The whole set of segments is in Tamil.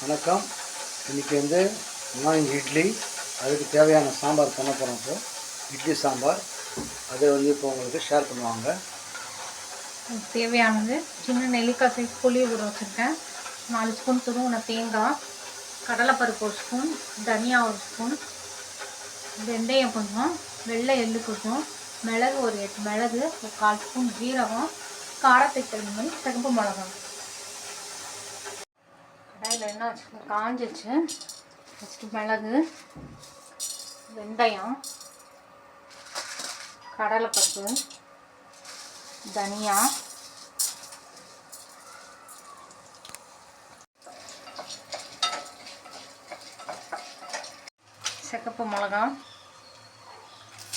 வணக்கம். இன்றைக்கி நான் இட்லி அதுக்கு தேவையான சாம்பார் பண்ண போகிறோம். இட்லி சாம்பார் அதை இப்போ உங்களுக்கு ஷேர் பண்ணுவாங்க. தேவையானது சின்ன நெல்லிக்காய் சைஸ் புளி ஊற வச்சுருக்கேன், 4 ஸ்பூன் துருவின தேங்காய், கடலைப்பருப்பு 1 ஸ்பூன், தனியா 1 ஸ்பூன், வெந்தயம் கொஞ்சம், வெள்ளை எள்ளு கொஞ்சம், மிளகு ஒரு 8 மிளகு, ஒரு 1/4 ஸ்பூன் ஜீரகம், காரத்துக்கு தகுந்த மாதிரி சிகப்பு மிளகாய். கடாயில் எண்ணெய் வச்சு காஞ்சிச்சு. ஃபஸ்ட்டு மிளகு, வெந்தயம், கடலைப்பருப்பு, தனியா, சிகப்பு மிளகா,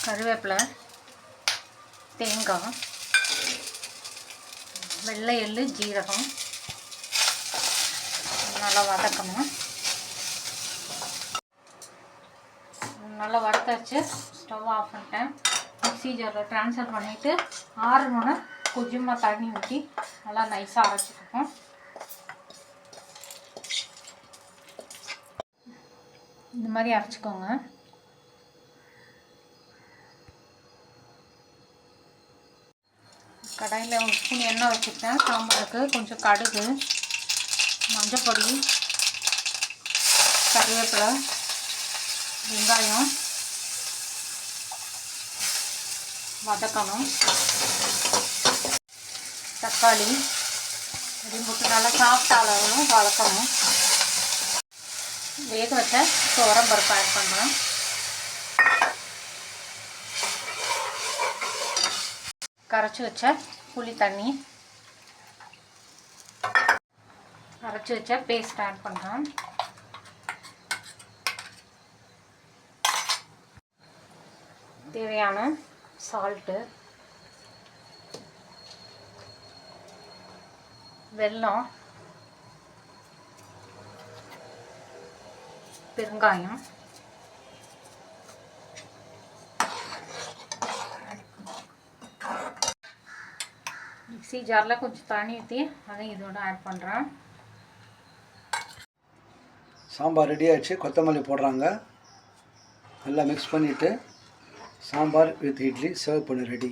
கருவேப்பிலை, தேங்காய், வெள்ளை எள்ளு, ஜீரகம் நல்லா வதக்கணும். நல்லா வதக்காச்சு. ஸ்டவ் ஆஃப் பண்ணிட்டேன். மிக்ஸி ஜாரில் ட்ரான்ஸ்ஃபர் பண்ணிவிட்டு ஆறணுன்னு கொஞ்சமாக தண்ணி ஊற்றி நல்லா நைஸாக அரைச்சிருக்கோம். இந்த மாதிரி அரைச்சிக்கோங்க. கடாயில் 1 ஸ்பூன் எண்ணெய் வச்சுருக்கேன். சாம்பாருக்கு கொஞ்சம் கடுகு, மஞ்சப்பொடி, கருவேப்பிலை, வெங்காயம் வதக்கணும். தக்காளி அதையும் போட்டு நல்லா சாஃப்ட் அளவுகளும் வதக்கணும். வேக வச்ச துவரம்பருப்பு ஆட் பண்ணுறேன். கரைச்சி வச்ச புளி தண்ணி, அரைச்சி வச்ச பேஸ்ட் ஆட் பண்ணுறேன். தேவையான சால்ட்டு, வெல்லம், பெருங்காயம், மிக்ஸி ஜாரில் கொஞ்சம் தண்ணி ஊற்றி அதை இதோட ஆட் பண்ணுறேன். சாம்பார் ரெடி ஆகிடுச்சு. கொத்தமல்லி போடுறாங்க. நல்லா மிக்ஸ் பண்ணிவிட்டு சாம்பார் வித் இட்லி சர்வ் பண்ண ரெடி.